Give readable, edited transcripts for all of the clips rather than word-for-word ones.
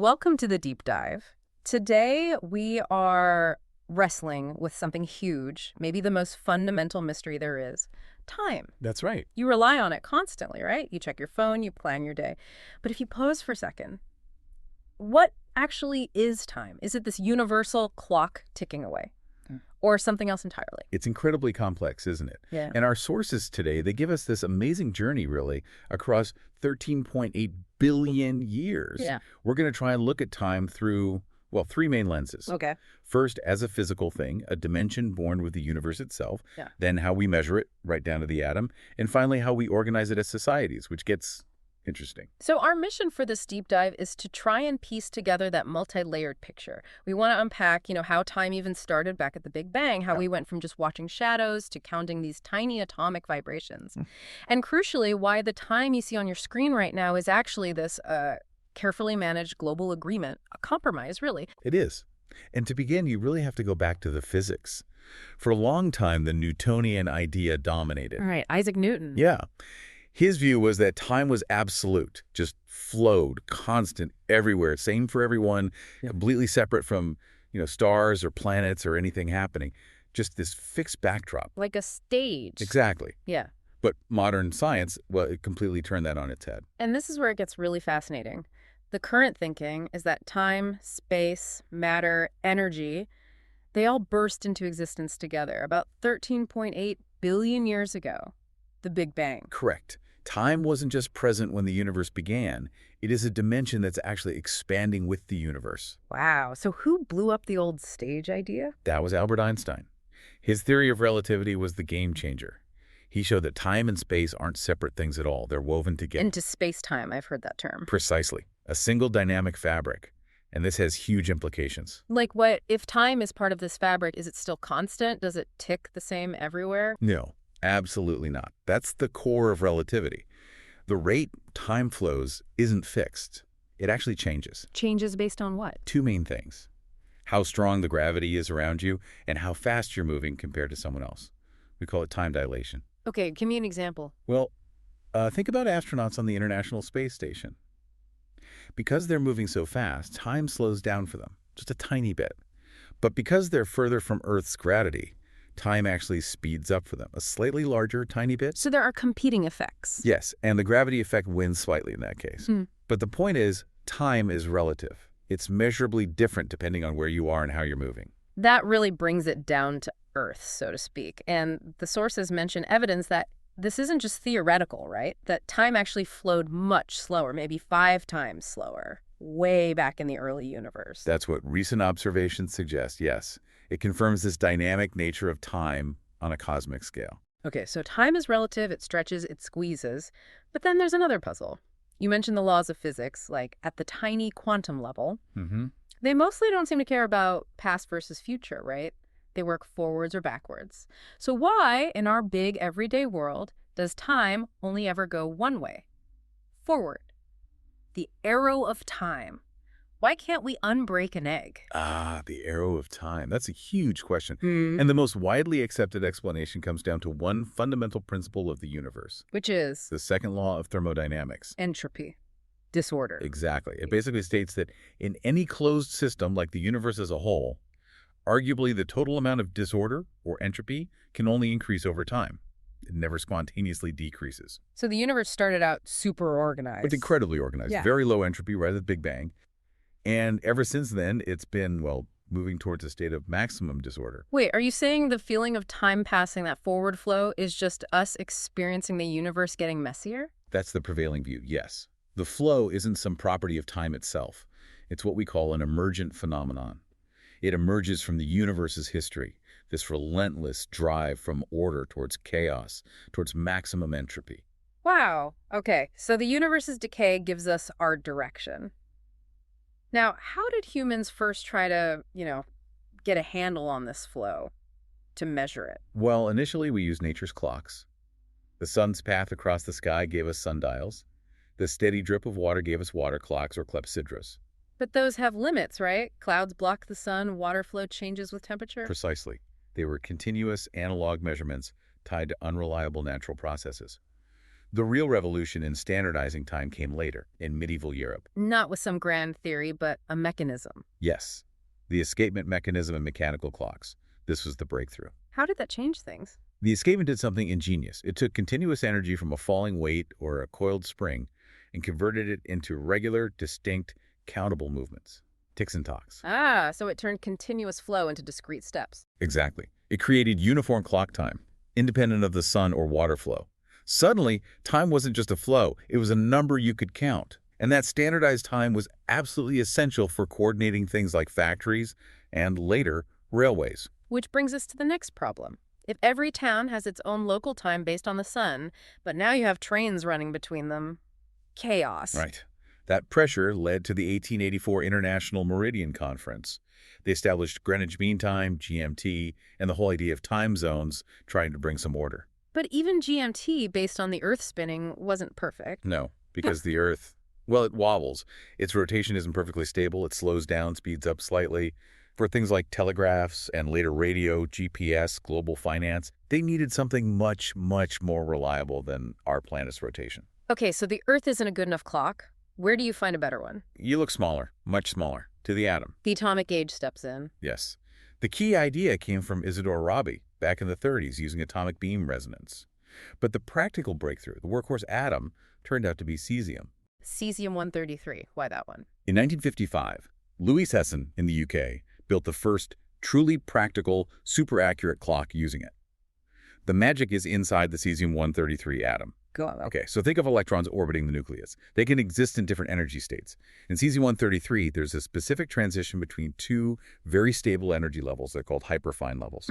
welcome to the deep dive. Today, we are wrestling with something huge, maybe the most fundamental mystery there is, time. That's right. You rely on it constantly, right? You check your phone, you plan your day. But if you pause for a second, what actually is time? Is it this universal clock ticking away? Or something else entirely? It's incredibly complex, isn't it? Yeah. And our sources today, they give us this amazing journey, really, across 13.8 billion years. Yeah. We're going to try and look at time through, well, three main lenses. Okay. First, as a physical thing, a dimension born with the universe itself. Yeah. Then how we measure it, right down to the atom. And finally, how we organize it as societies, which gets interesting. So our mission for this deep dive is to try and piece together that multi-layered picture. We want to unpack, how time even started back at the Big Bang, how we went from just watching shadows to counting these tiny atomic vibrations. And crucially, why the time you see on your screen right now is actually this carefully managed global agreement, a compromise, really. It is. And to begin, you really have to go back to the physics. For a long time, the Newtonian idea dominated. All right, Isaac Newton. Yeah. His view was that time was absolute, just flowed, constant, everywhere, same for everyone, completely separate from, stars or planets or anything happening. Just this fixed backdrop. Like a stage. Exactly. Yeah. But modern science, well, it completely turned that on its head. And this is where it gets really fascinating. The current thinking is that time, space, matter, energy, they all burst into existence together about 13.8 billion years ago, the Big Bang. Correct. Time wasn't just present when the universe began. It is a dimension that's actually expanding with the universe. Wow. So who blew up the old stage idea? That was Albert Einstein. His theory of relativity was the game changer. He showed that time and space aren't separate things at all. They're woven together. Into space-time, I've heard that term. Precisely. A single dynamic fabric. And this has huge implications. Like what, if time is part of this fabric, is it still constant? Does it tick the same everywhere? No. Absolutely not. That's the core of relativity. The rate time flows isn't fixed. It actually changes. Changes based on what? Two main things. How strong the gravity is around you and how fast you're moving compared to someone else. We call it time dilation. Okay, give me an example. Well, think about astronauts on the International Space Station. Because they're moving so fast, time slows down for them, just a tiny bit. But because they're further from Earth's gravity, time actually speeds up for them, a slightly larger, tiny bit. So there are competing effects. Yes, and the gravity effect wins slightly in that case. But the point is, time is relative. It's measurably different depending on where you are and how you're moving. That really brings it down to earth, so to speak. And the sources mention evidence that this isn't just theoretical, right? That time actually flowed much slower, maybe 5 times slower, way back in the early universe. That's what recent observations suggest, yes. It confirms this dynamic nature of time on a cosmic scale. Okay, so time is relative, it stretches, it squeezes. But then there's another puzzle. You mentioned the laws of physics, like at the tiny quantum level. They mostly don't seem to care about past versus future, right? They work forwards or backwards. So why, in our big everyday world, does time only ever go one way? Forward. The arrow of time. Why can't we unbreak an egg? Ah, the arrow of time. That's a huge question. And the most widely accepted explanation comes down to one fundamental principle of the universe. Which is? The second law of thermodynamics. Entropy. Disorder. Exactly. It basically states that in any closed system, like the universe as a whole, arguably the total amount of disorder, or entropy, can only increase over time. It never spontaneously decreases. So the universe started out super organized. It's incredibly organized. Yeah. Very low entropy right at the Big Bang. And ever since then, it's been, well, moving towards a state of maximum disorder. Wait, are you saying the feeling of time passing, that forward flow, is just us experiencing the universe getting messier? That's the prevailing view, yes. The flow isn't some property of time itself. It's what we call an emergent phenomenon. It emerges from the universe's history, this relentless drive from order towards chaos, towards maximum entropy. Wow. Okay, so the universe's decay gives us our direction. Now, how did humans first try to, get a handle on this flow, to measure it? Well, initially we used nature's clocks. The sun's path across the sky gave us sundials. The steady drip of water gave us water clocks or clepsydras. But those have limits, right? Clouds block the sun, water flow changes with temperature. Precisely. They were continuous analog measurements tied to unreliable natural processes. The real revolution in standardizing time came later, in medieval Europe. Not with some grand theory, but a mechanism. Yes, the escapement mechanism in mechanical clocks. This was the breakthrough. How did that change things? The escapement did something ingenious. It took continuous energy from a falling weight or a coiled spring and converted it into regular, distinct, countable movements. Ticks and talks. Ah, so it turned continuous flow into discrete steps. Exactly. It created uniform clock time, independent of the sun or water flow. Suddenly, time wasn't just a flow, it was a number you could count. And that standardized time was absolutely essential for coordinating things like factories and, later, railways. Which brings us to the next problem. If every town has its own local time based on the sun, but now you have trains running between them, chaos. Right. That pressure led to the 1884 International Meridian Conference. They established Greenwich Mean Time, GMT, and the whole idea of time zones, trying to bring some order. But even GMT, based on the Earth spinning, wasn't perfect. No, because the Earth, well, it wobbles. Its rotation isn't perfectly stable. It slows down, speeds up slightly. For things like telegraphs and later radio, GPS, global finance, they needed something much, much more reliable than our planet's rotation. Okay, so the Earth isn't a good enough clock. Where do you find a better one? You look smaller, much smaller, to the atom. The atomic age steps in. Yes. The key idea came from Isidore Rabi back in the 30s using atomic beam resonance. But the practical breakthrough, the workhorse atom, turned out to be cesium. Cesium-133. Why that one? In 1955, Louis Hesson in the UK built the first truly practical, super accurate clock using it. The magic is inside the cesium-133 atom. Go on. Okay, so think of electrons orbiting the nucleus. They can exist in different energy states. In cesium-133, there's a specific transition between two very stable energy levels. They're called hyperfine levels.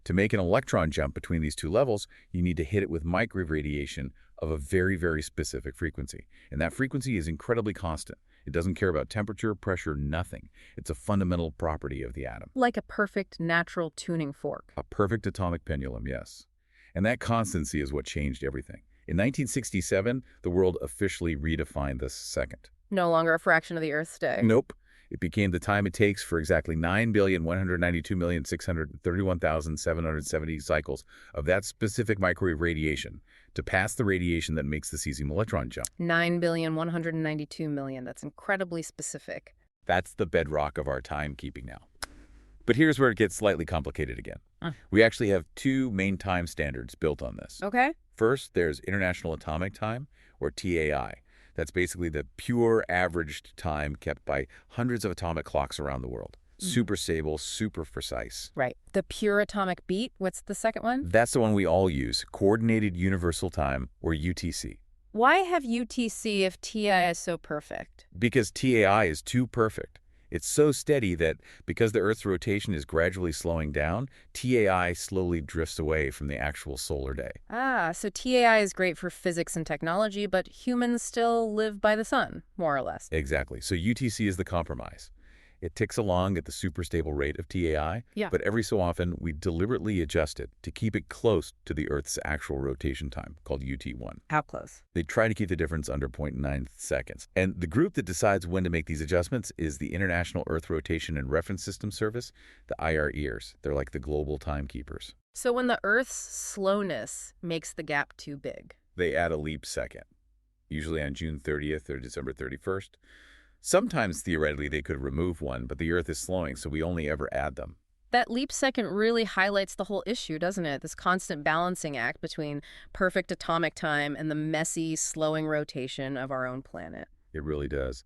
To make an electron jump between these two levels, you need to hit it with microwave radiation of a very, very specific frequency. And that frequency is incredibly constant. It doesn't care about temperature, pressure, nothing. It's a fundamental property of the atom. Like a perfect natural tuning fork. A perfect atomic pendulum, yes. And that constancy is what changed everything. In 1967, the world officially redefined the second. No longer a fraction of the Earth's day. Nope. It became the time it takes for exactly 9,192,631,770 cycles of that specific microwave radiation to pass the radiation that makes the cesium electron jump. 9,192,000,000. That's incredibly specific. That's the bedrock of our timekeeping now. But here's where it gets slightly complicated again. We actually have two main time standards built on this. Okay. First, there's International Atomic Time, or TAI. That's basically the pure averaged time kept by hundreds of atomic clocks around the world. Super stable, super precise. Right. The pure atomic beat. What's the second one? That's the one we all use, Coordinated Universal Time, or UTC. Why have UTC if TAI is so perfect? Because TAI is too perfect. It's so steady that because the Earth's rotation is gradually slowing down, TAI slowly drifts away from the actual solar day. Ah, so TAI is great for physics and technology, but humans still live by the sun, more or less. Exactly. So UTC is the compromise. It ticks along at the super stable rate of TAI, but every so often we deliberately adjust it to keep it close to the Earth's actual rotation time, called UT1. How close? They try to keep the difference under 0.9 seconds. And the group that decides when to make these adjustments is the International Earth Rotation and Reference System Service, the IREers. They're like the global timekeepers. So when the Earth's slowness makes the gap too big, they add a leap second, usually on June 30th or December 31st. Sometimes, theoretically, they could remove one, but the Earth is slowing, so we only ever add them. That leap second really highlights the whole issue, doesn't it? This constant balancing act between perfect atomic time and the messy, slowing rotation of our own planet. It really does.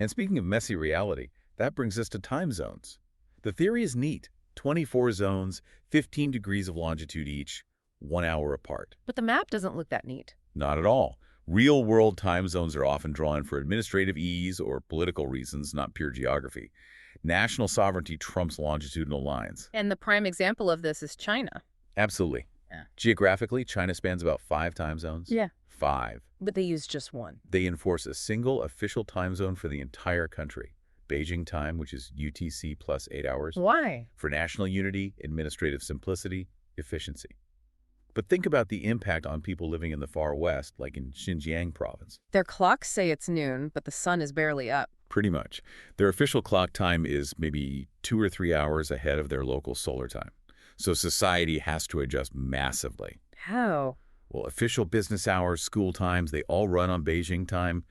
And speaking of messy reality, that brings us to time zones. The theory is neat. 24 zones, 15 degrees of longitude each, 1 hour apart. But the map doesn't look that neat. Not at all. Real-world time zones are often drawn for administrative ease or political reasons, not pure geography. National sovereignty trumps longitudinal lines. And the prime example of this is China. Absolutely. Geographically, China spans about 5 time zones. 5. But they use just one. They enforce a single official time zone for the entire country. Beijing time, which is UTC plus 8 hours. Why? For national unity, administrative simplicity, efficiency. But think about the impact on people living in the far west, like in Xinjiang province. Their clocks say it's noon, but the sun is barely up. Pretty much. Their official clock time is maybe 2 or 3 hours ahead of their local solar time. So society has to adjust massively. How? Well, official business hours, school times, they all run on Beijing time.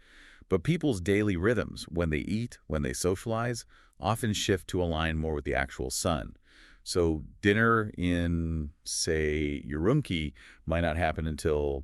But people's daily rhythms, when they eat, when they socialize, often shift to align more with the actual sun. So dinner in, say, Urumqi might not happen until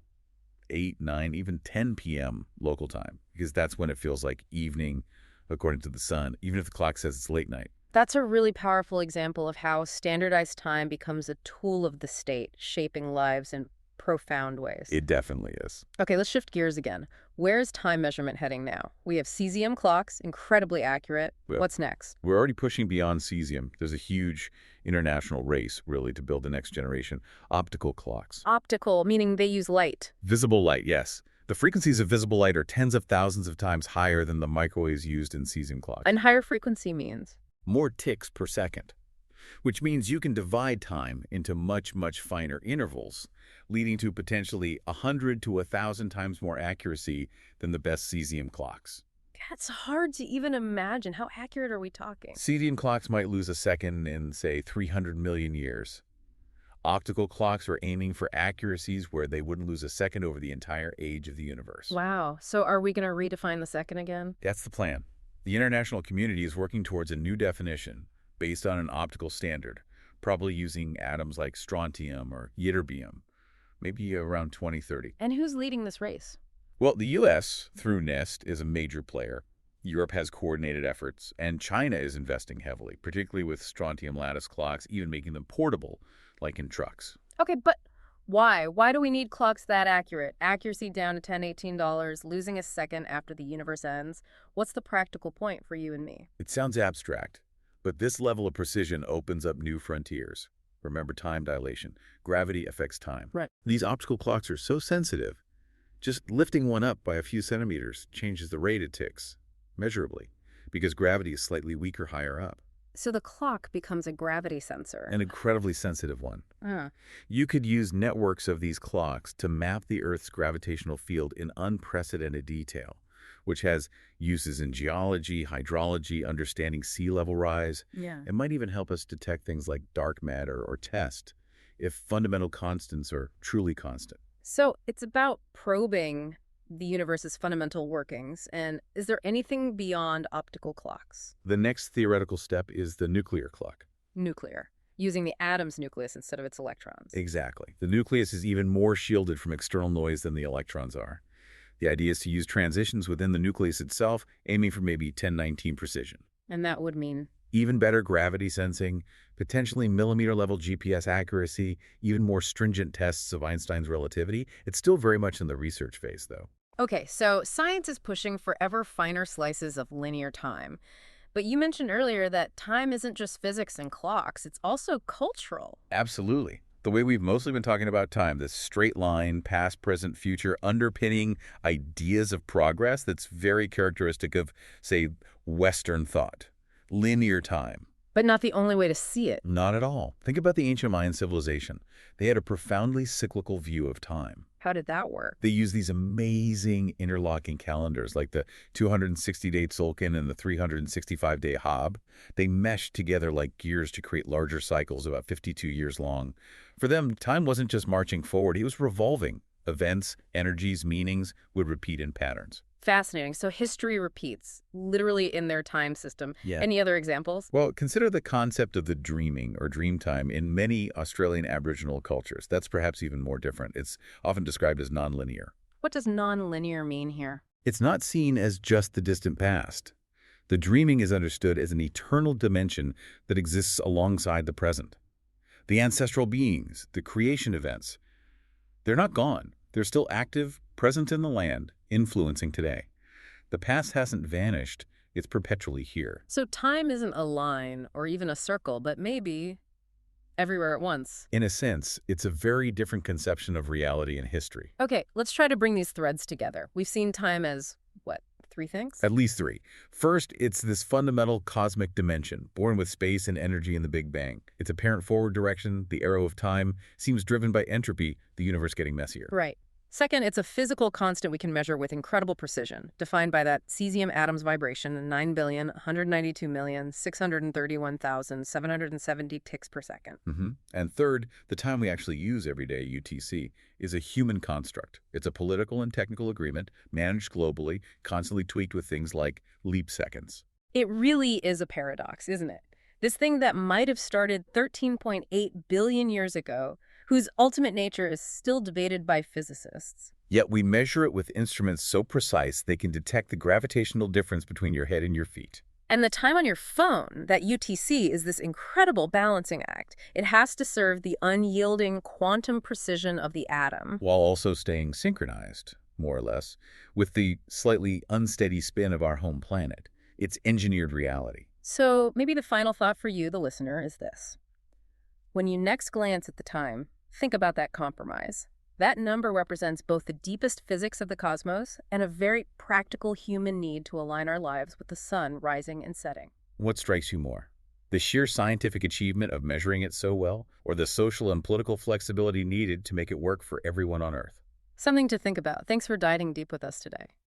8, 9, even 10 p.m. local time, because that's when it feels like evening according to the sun, even if the clock says it's late night. That's a really powerful example of how standardized time becomes a tool of the state, shaping lives in profound ways. It definitely is. Okay, let's shift gears again. Where's time measurement heading now? We have cesium clocks, incredibly accurate. Well, what's next? We're already pushing beyond cesium. There's a huge international race, really, to build the next generation. Optical clocks. Optical, meaning they use light. Visible light, yes. The frequencies of visible light are tens of thousands of times higher than the microwaves used in cesium clocks. And higher frequency means? More ticks per second, which means you can divide time into much, much finer intervals, leading to potentially 100 to 1,000 times more accuracy than the best cesium clocks. That's hard to even imagine. How accurate are we talking? Cesium clocks might lose a second in, say, 300 million years. Optical clocks are aiming for accuracies where they wouldn't lose a second over the entire age of the universe. Wow. So are we going to redefine the second again? That's the plan. The international community is working towards a new definition based on an optical standard, probably using atoms like strontium or ytterbium, maybe around 2030. And who's leading this race? Well, the U.S., through NIST, is a major player. Europe has coordinated efforts, and China is investing heavily, particularly with strontium lattice clocks, even making them portable, like in trucks. Okay, but why? Why do we need clocks that accurate? Accuracy down to $10, $18, losing a second after the universe ends. What's the practical point for you and me? It sounds abstract, but this level of precision opens up new frontiers. Remember time dilation. Gravity affects time. Right. These optical clocks are so sensitive. Just lifting one up by a few centimeters changes the rate it ticks, measurably, because gravity is slightly weaker higher up. So the clock becomes a gravity sensor. An incredibly sensitive one. You could use networks of these clocks to map the Earth's gravitational field in unprecedented detail, which has uses in geology, hydrology, understanding sea level rise. Yeah. It might even help us detect things like dark matter or test if fundamental constants are truly constant. So it's about probing the universe's fundamental workings. And is there anything beyond optical clocks? The next theoretical step is the nuclear clock. Nuclear, using the atom's nucleus instead of its electrons. Exactly. The nucleus is even more shielded from external noise than the electrons are. The idea is to use transitions within the nucleus itself, aiming for maybe 1019 precision. And that would mean? Even better gravity sensing, potentially millimeter-level GPS accuracy, even more stringent tests of Einstein's relativity. It's still very much in the research phase, though. Okay, so science is pushing for ever finer slices of linear time. But you mentioned earlier that time isn't just physics and clocks, it's also cultural. Absolutely. The way we've mostly been talking about time, this straight line, past, present, future, underpinning ideas of progress that's very characteristic of, say, Western thought. Linear time. But not the only way to see it. Not at all. Think about the ancient Mayan civilization. They had a profoundly cyclical view of time. How did that work? They used these amazing interlocking calendars like the 260-day Tzolk'in and the 365-day Hab. They meshed together like gears to create larger cycles about 52 years long. For them, time wasn't just marching forward, it was revolving. Events, energies, meanings would repeat in patterns. Fascinating. So history repeats, literally in their time system. Yeah. Any other examples? Well, consider the concept of the dreaming or dream time in many Australian Aboriginal cultures. That's perhaps even more different. It's often described as nonlinear. What does nonlinear mean here? It's not seen as just the distant past. The dreaming is understood as an eternal dimension that exists alongside the present. The ancestral beings, the creation events, they're not gone. They're still active, present in the land, influencing today. The past hasn't vanished. It's perpetually here. So time isn't a line or even a circle, but maybe everywhere at once. In a sense, it's a very different conception of reality and history. Okay, let's try to bring these threads together. We've seen time as, what, 3 things? At least 3. First, it's this fundamental cosmic dimension, born with space and energy in the Big Bang. Its apparent forward direction, the arrow of time, seems driven by entropy, the universe getting messier. Right. Second, it's a physical constant we can measure with incredible precision, defined by that cesium atom's vibration in 9,192,631,770 ticks per second. And third, the time we actually use every day, UTC, is a human construct. It's a political and technical agreement, managed globally, constantly tweaked with things like leap seconds. It really is a paradox, isn't it? This thing that might have started 13.8 billion years ago, whose ultimate nature is still debated by physicists. Yet we measure it with instruments so precise they can detect the gravitational difference between your head and your feet. And the time on your phone, that UTC, is this incredible balancing act. It has to serve the unyielding quantum precision of the atom, While also staying synchronized, more or less, with the slightly unsteady spin of our home planet. It's engineered reality. So maybe the final thought for you, the listener, is this. When you next glance at the time, think about that compromise. That number represents both the deepest physics of the cosmos and a very practical human need to align our lives with the sun rising and setting. What strikes you more? The sheer scientific achievement of measuring it so well, or the social and political flexibility needed to make it work for everyone on Earth? Something to think about. Thanks for diving deep with us today.